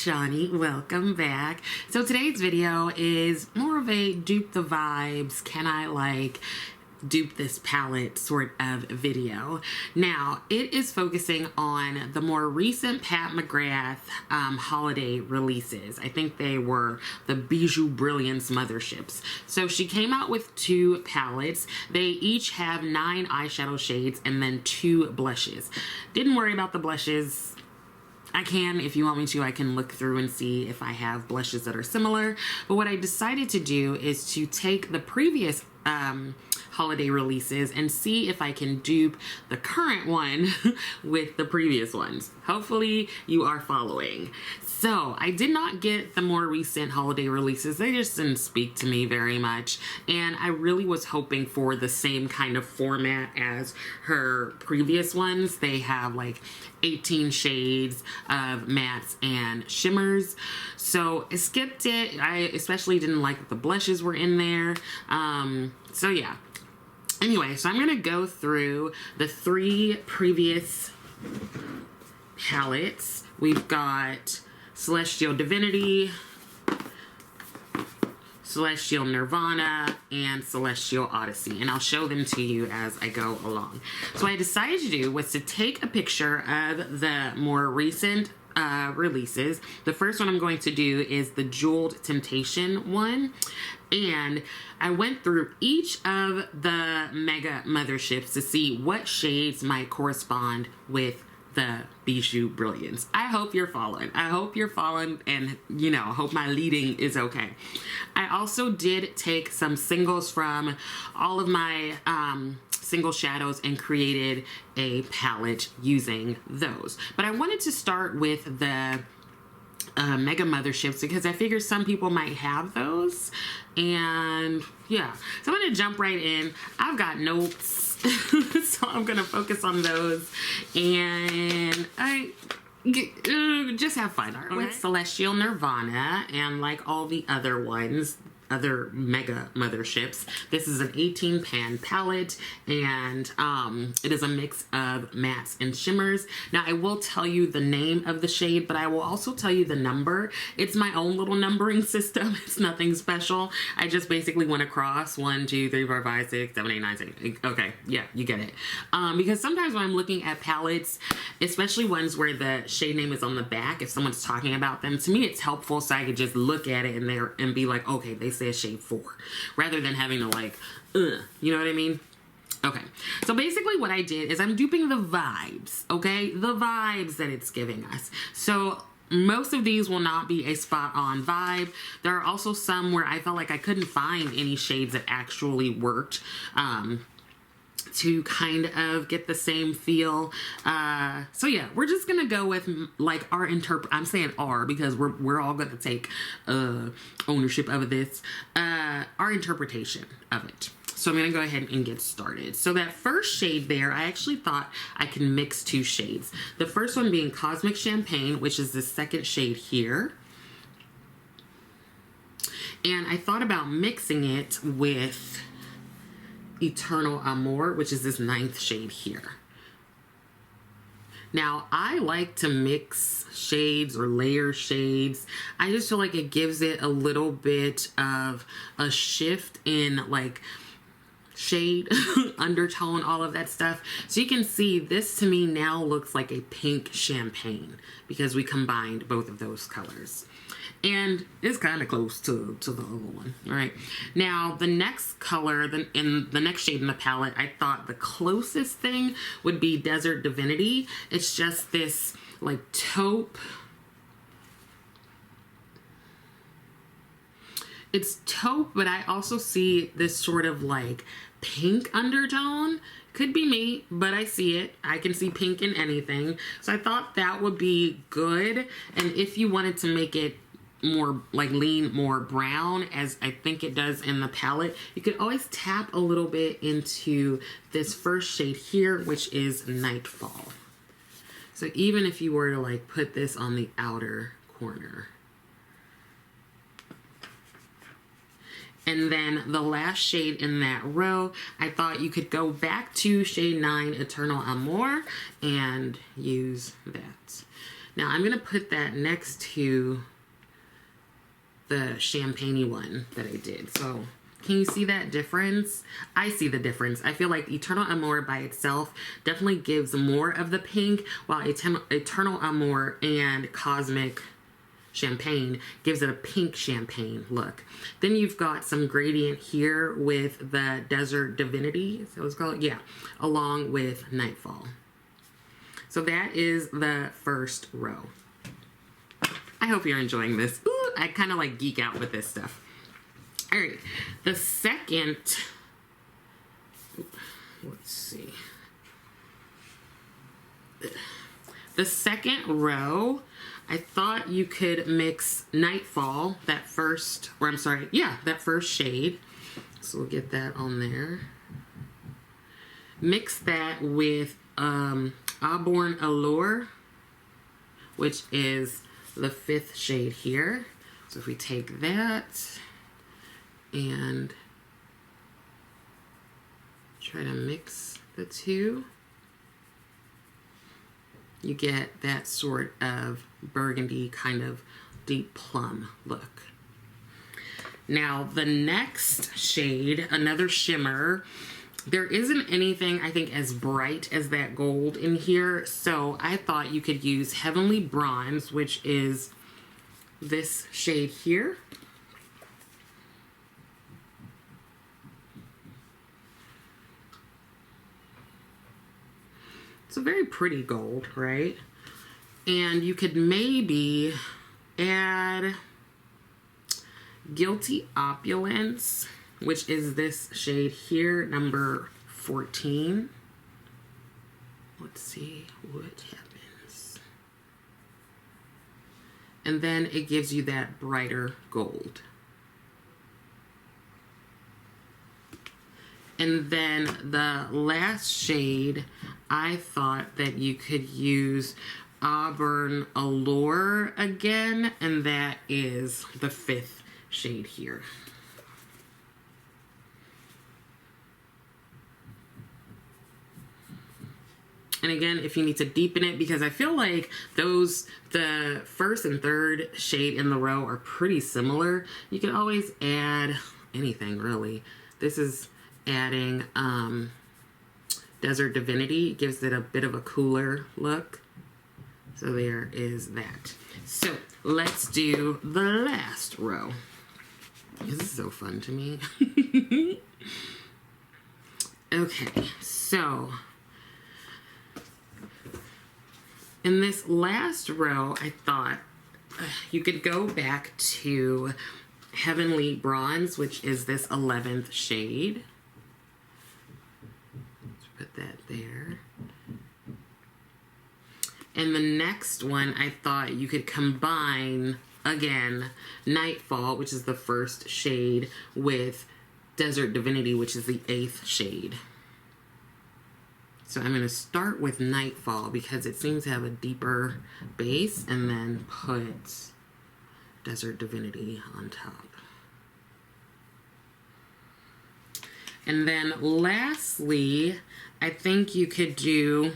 Shawnee, welcome back. So today's video is more of a dupe the vibes, can I like dupe this palette sort of video. Now it is focusing on the more recent Pat McGrath holiday releases. I think they were the Bijoux Brilliance motherships. So she came out with 2 palettes. They each have 9 eyeshadow shades and then 2 blushes. Didn't worry about the blushes. I can, if you want me to, I can look through and see if I have blushes that are similar. But what I decided to do is to take the previous holiday releases and see if I can dupe the current one with the previous ones. Hopefully you are following. So I did not get the more recent holiday releases. They just didn't speak to me very much. And I really was hoping for the same kind of format as her previous ones. They have like 18 shades of mattes and shimmers. So I skipped it. I especially didn't like that the blushes were in there. So yeah. Anyway, so I'm going to go through the 3 previous palettes. We've got Celestial Divinity, Celestial Nirvana, and Celestial Odyssey. And I'll show them to you as I go along. So what I decided to do was to take a picture of the more recent releases. The first one I'm going to do is the Jeweled Temptation one. And I went through each of the mega motherships to see what shades might correspond with the Bijoux Brilliance. I hope you're following. I hope you're following, and you know, hope my leading is okay. I also did take some singles from all of my single shadows and created a palette using those. But I wanted to start with the mega motherships because I figured some people might have those. And yeah, so I'm gonna jump right in. I've got notes. So I'm gonna focus on those, and I just have fun with Celestial Nirvana and like all the other ones, other mega motherships. This is an 18 pan palette, and it is a mix of mattes and shimmers. Now I will tell you the name of the shade, but I will also tell you the number. It's my own little numbering system. It's nothing special. I just basically went across 1, 2, 3, 4, 5, 6, 7, 8, 9, 10. Okay, yeah, you get it. Because sometimes when I'm looking at palettes, especially ones where the shade name is on the back, if someone's talking about them, to me it's helpful so I could just look at it and be like, okay, they said shade 4, rather than having to like, you know what I mean? Okay, so basically what I did is I'm duping the vibes, okay? The vibes that it's giving us. So most of these will not be a spot on vibe. There are also some where I felt like I couldn't find any shades that actually worked to kind of get the same feel. So yeah, we're just gonna go with like our I'm saying our because we're all gonna take ownership of this, our interpretation of it. So I'm gonna go ahead and get started. So that first shade there, I actually thought I can mix 2 shades. The first one being Cosmic Champagne, which is the second shade here. And I thought about mixing it with Eternal Amour, which is this 9th shade here. Now, I like to mix shades or layer shades. I just feel like it gives it a little bit of a shift in like shade, undertone, all of that stuff. So you can see this to me now looks like a pink champagne because we combined both of those colors. And it's kind of close to the other one, all right? Now, the next color, in the next shade in the palette, I thought the closest thing would be Desert Divinity. It's just this, like, taupe. It's taupe, but I also see this sort of, like, pink undertone. Could be me, but I see it. I can see pink in anything. So I thought that would be good. And if you wanted to make it more like lean more brown, as I think it does in the palette, you could always tap a little bit into this first shade here, which is Nightfall. So even if you were to like put this on the outer corner, and then the last shade in that row, I thought you could go back to shade 9, Eternal Amour, and use that. Now I'm going to put that next to the champagne-y one that I did. So can you see that difference? I see the difference. I feel like Eternal Amour by itself definitely gives more of the pink, while Eternal Amour and Cosmic Champagne gives it a pink champagne look. Then you've got some gradient here with the Desert Divinity, so it's called, yeah, along with Nightfall. So that is the first row. I hope you're enjoying this. Ooh, I kind of like geek out with this stuff. All right, the second, let's see. The second row, I thought you could mix Nightfall, that first, or I'm sorry, yeah, that first shade. So we'll get that on there. Mix that with Auburn Allure, which is the 5th shade here. So if we take that and try to mix the two, you get that sort of burgundy kind of deep plum look. Now the next shade, another shimmer, there isn't anything I think as bright as that gold in here, so I thought you could use Heavenly Bronze, which is this shade here. It's a very pretty gold, right? And you could maybe add Guilty Opulence, which is this shade here, number 14. Let's see what happens. And then it gives you that brighter gold. And then the last shade, I thought that you could use Auburn Allure again, and that is the 5th shade here. And again, if you need to deepen it, because I feel like those, the 1st and 3rd shade in the row are pretty similar, you can always add anything really. This is adding Desert Divinity. It gives it a bit of a cooler look. So there is that. So let's do the last row. This is so fun to me. Okay, so in this last row, I thought you could go back to Heavenly Bronze, which is this 11th shade. Let's put that there. And the next one, I thought you could combine, again, Nightfall, which is the 1st shade, with Desert Divinity, which is the 8th shade. So I'm going to start with Nightfall because it seems to have a deeper base, and then put Desert Divinity on top. And then lastly, I think you could do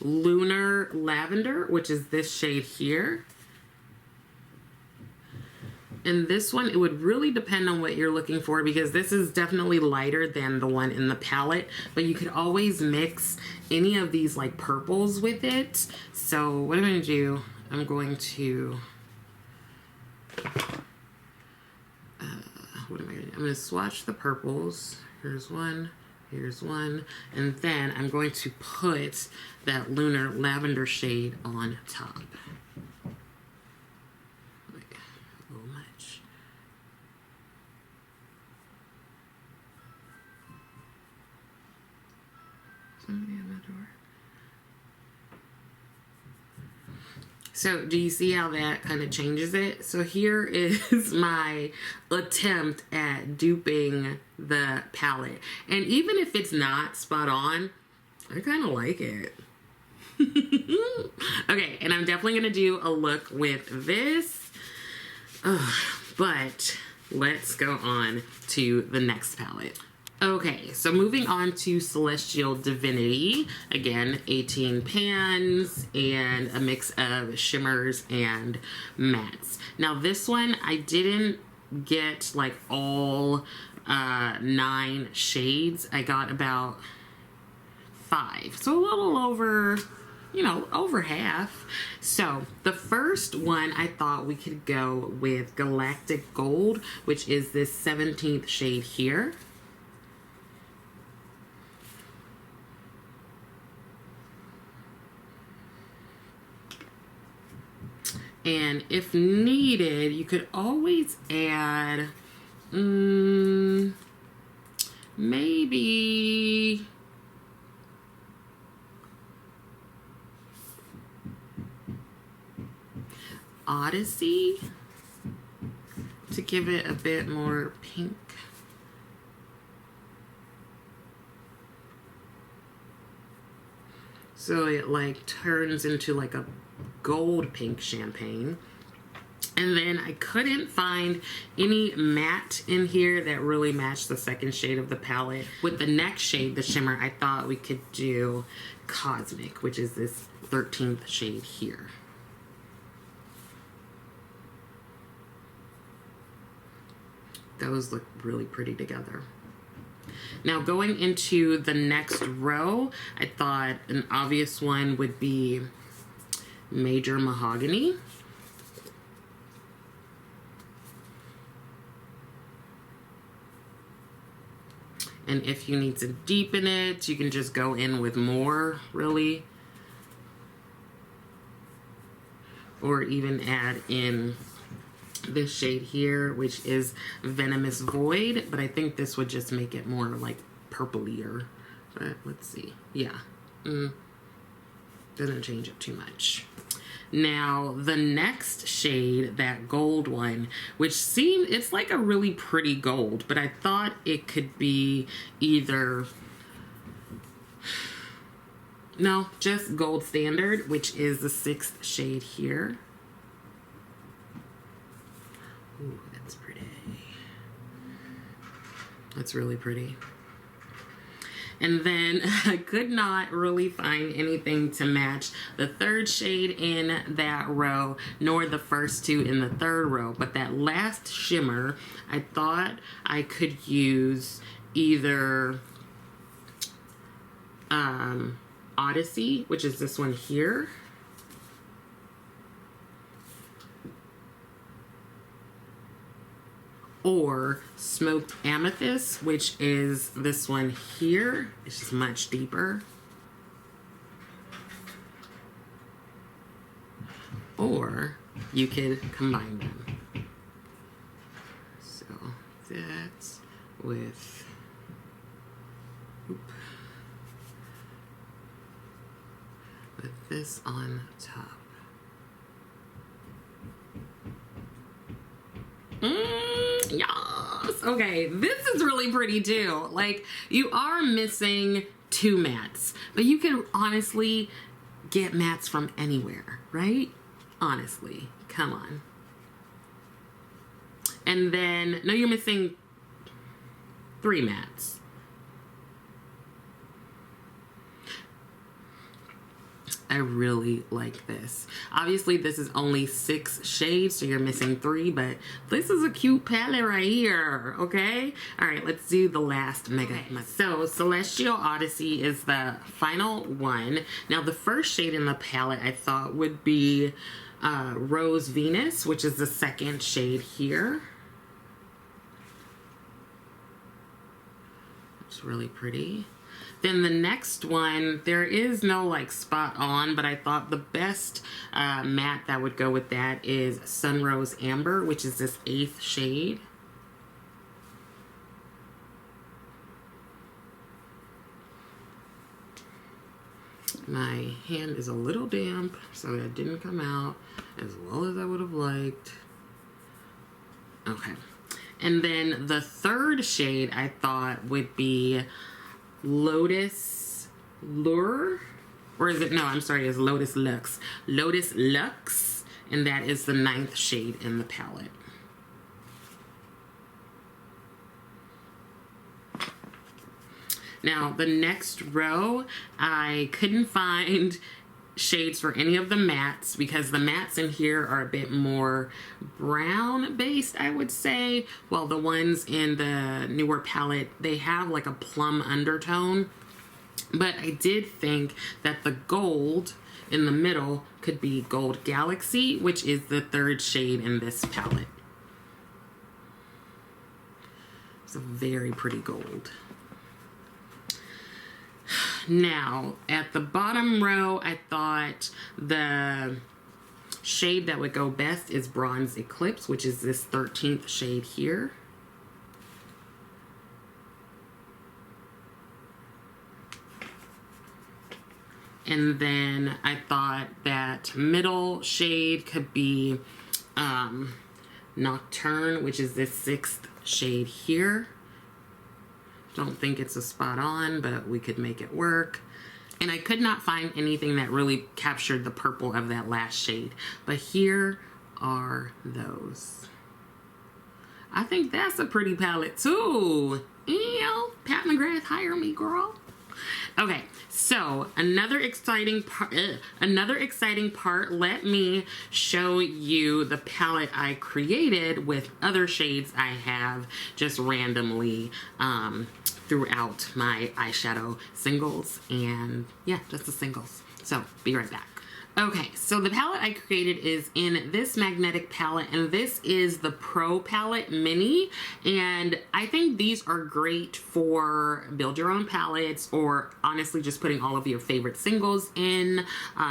Lunar Lavender, which is this shade here. And this one, it would really depend on what you're looking for, because this is definitely lighter than the one in the palette, but you could always mix any of these like purples with it. So what I'm going to do, I'm going to, what am I going to do? I'm going to swatch the purples. Here's one, and then I'm going to put that Lunar Lavender shade on top. So do you see how that kind of changes it? So here is my attempt at duping the palette. And even if it's not spot on, I kind of like it. Okay, and I'm definitely going to do a look with this. But let's go on to the next palette. Okay, so moving on to Celestial Divinity. Again, 18 pans and a mix of shimmers and mattes. Now this one, I didn't get like all 9 shades. I got about 5. So a little over, you know, over half. So the first one, I thought we could go with Galactic Gold, which is this 17th shade here. And if needed, you could always add maybe Odyssey to give it a bit more pink. So it like turns into like a gold pink champagne. And then I couldn't find any matte in here that really matched the second shade of the palette. With the next shade, the shimmer, I thought we could do Cosmic, which is this 13th shade here. Those look really pretty together. Now going into the next row, I thought an obvious one would be Major Mahogany. And if you need to deepen it, you can just go in with more, really. Or even add in this shade here, which is Venomous Void, but I think this would just make it more like purplier. But let's see. Yeah. Doesn't change it too much. Now, the next shade, that gold one, which seemed, it's like a really pretty gold, but I thought it could be either, no, just gold standard, which is the 6th shade here. Ooh, that's pretty. That's really pretty. And then I could not really find anything to match the 3rd shade in that row, nor the first 2 in the 3rd row. But that last shimmer, I thought I could use either Odyssey, which is this one here, or Smoked Amethyst, which is this one here. It's just much deeper. Or you could combine them. So that's with, with this on top. Yes. Okay, this is really pretty too. Like, you are missing 2 mattes, but you can honestly get mattes from anywhere, right? Honestly, come on. And then, no, you're missing 3 mattes. I really like this. Obviously, this is only 6 shades, so you're missing 3, but this is a cute palette right here, okay? All right, let's do the last mega. So, Celestial Odyssey is the final one. Now, the first shade in the palette I thought would be Rose Venus, which is the 2nd shade here. It's really pretty. Then the next one, there is no like spot on, but I thought the best matte that would go with that is Sunrose Amber, which is this 8th shade. My hand is a little damp, so that didn't come out as well as I would have liked. Okay. And then the 3rd shade I thought would be Lotus Lure, or is it, no, I'm sorry, it's Lotus Lux. Lotus Lux, and that is the 9th shade in the palette. Now, the next row, I couldn't find shades for any of the mattes because the mattes in here are a bit more brown based, I would say, while the ones in the newer palette, they have like a plum undertone. But I did think that the gold in the middle could be Gold Galaxy, which is the third shade in this palette. It's a very pretty gold. Now, at the bottom row, I thought the shade that would go best is Bronze Eclipse, which is this 13th shade here. And then I thought that middle shade could be Nocturne, which is this 6th shade here. Don't think it's a spot on, but we could make it work. And I could not find anything that really captured the purple of that last shade. But here are those. I think that's a pretty palette too. Ew, Pat McGrath, hire me, girl. Okay, so another exciting part, let me show you the palette I created with other shades I have just randomly throughout my eyeshadow singles, and yeah, just the singles. So be right back. Okay, so the palette I created is in this magnetic palette, and this is the Pro Palette Mini, and I think these are great for build your own palettes, or honestly just putting all of your favorite singles in,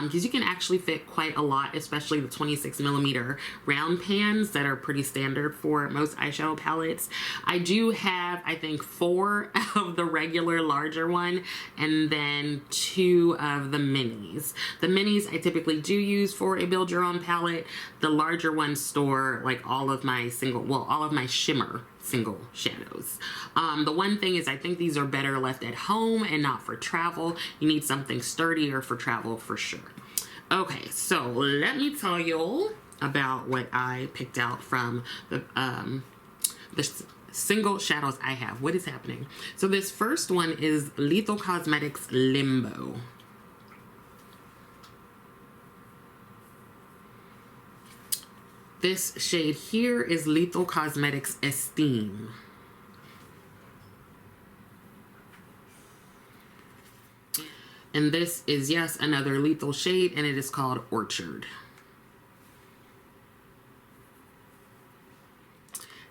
because you can actually fit quite a lot, especially the 26mm round pans that are pretty standard for most eyeshadow palettes. I do have, I think, 4 of the regular larger one, and then 2 of the minis. The minis I typically do use for a build your own palette. The larger ones store like all of my shimmer single shadows. The one thing is I think these are better left at home and not for travel. You need something sturdier for travel for sure. Okay, so let me tell you about what I picked out from the single shadows I have. What is happening? So this first one is Lethal Cosmetics Limbo. This shade here is Lethal Cosmetics Esteem. And this is, yes, another lethal shade, and it is called Orchard.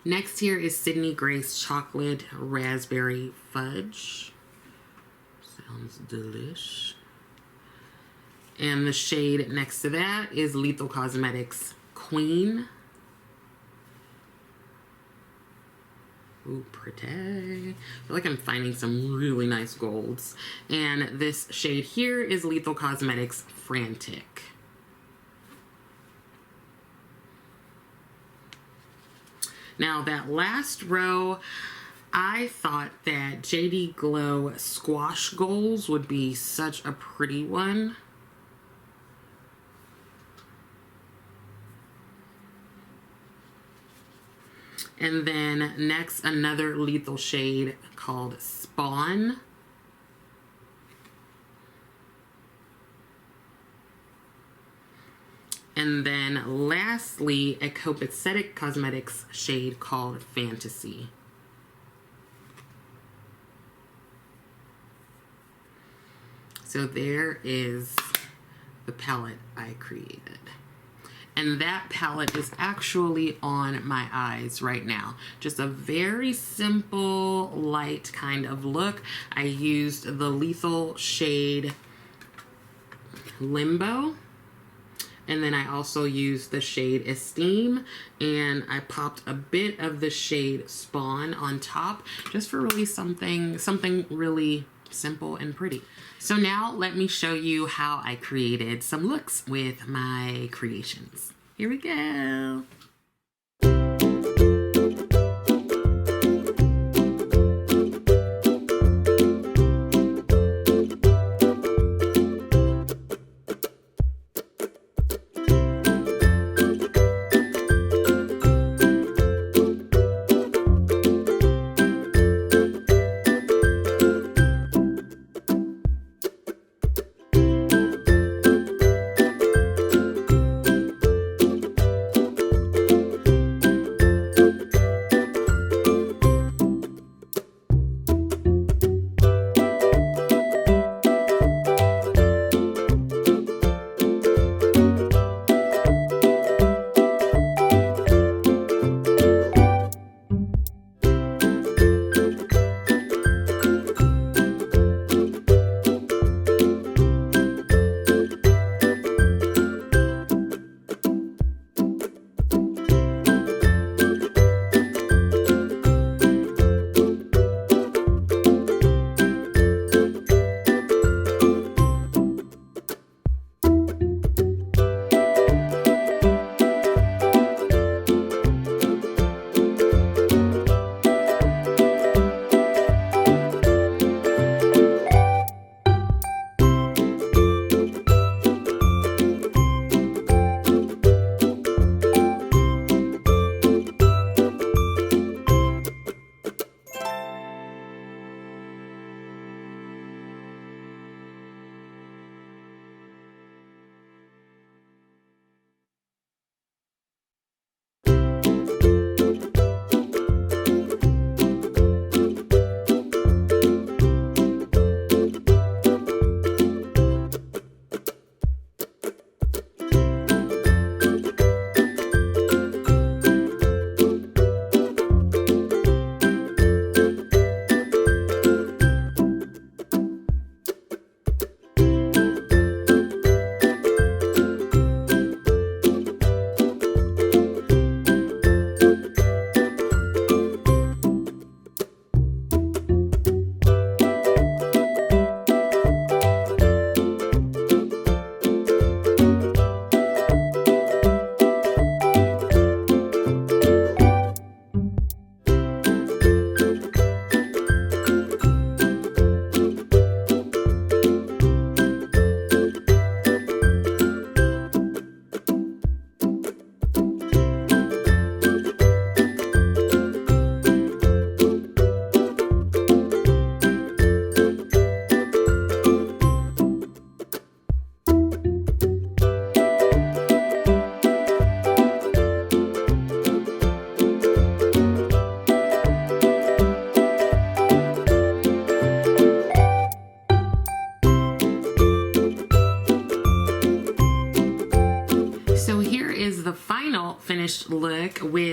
Next here is Sydney Grace Chocolate Raspberry Fudge. Sounds delish. And the shade next to that is Lethal Cosmetics Queen. Ooh, pretty. I feel like I'm finding some really nice golds. And this shade here is Lethal Cosmetics Frantic. Now that last row, I thought that JD Glow Squash Goals would be such a pretty one. And then next, another lethal shade called Spawn. And then lastly, a Copacetic Cosmetics shade called Fantasy. So there is the palette I created. And that palette is actually on my eyes right now. Just a very simple, light kind of look. I used the lethal shade Limbo. And then I also used the shade Esteem, and I popped a bit of the shade Spawn on top, just for really something really simple and pretty. So now let me show you how I created some looks with my creations. Here we go.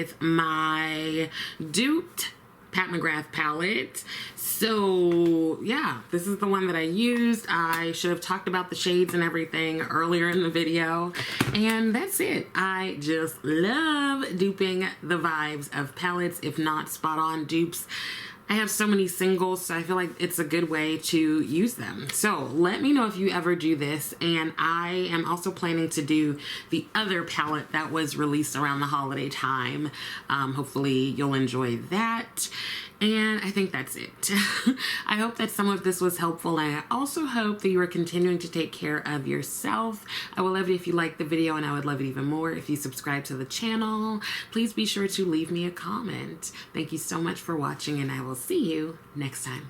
with my duped Pat McGrath palette. So yeah, this is the one that I used. I should have talked about the shades and everything earlier in the video. And that's it. I just love duping the vibes of palettes, if not spot on dupes. I have so many singles, so I feel like it's a good way to use them. So let me know if you ever do this. And I am also planning to do the other palette that was released around the holiday time. Hopefully you'll enjoy that. And I think that's it. I hope that some of this was helpful, and I also hope that you are continuing to take care of yourself. I will love it if you like the video, and I would love it even more if you subscribe to the channel. Please be sure to leave me a comment. Thank you so much for watching, and I will see you next time.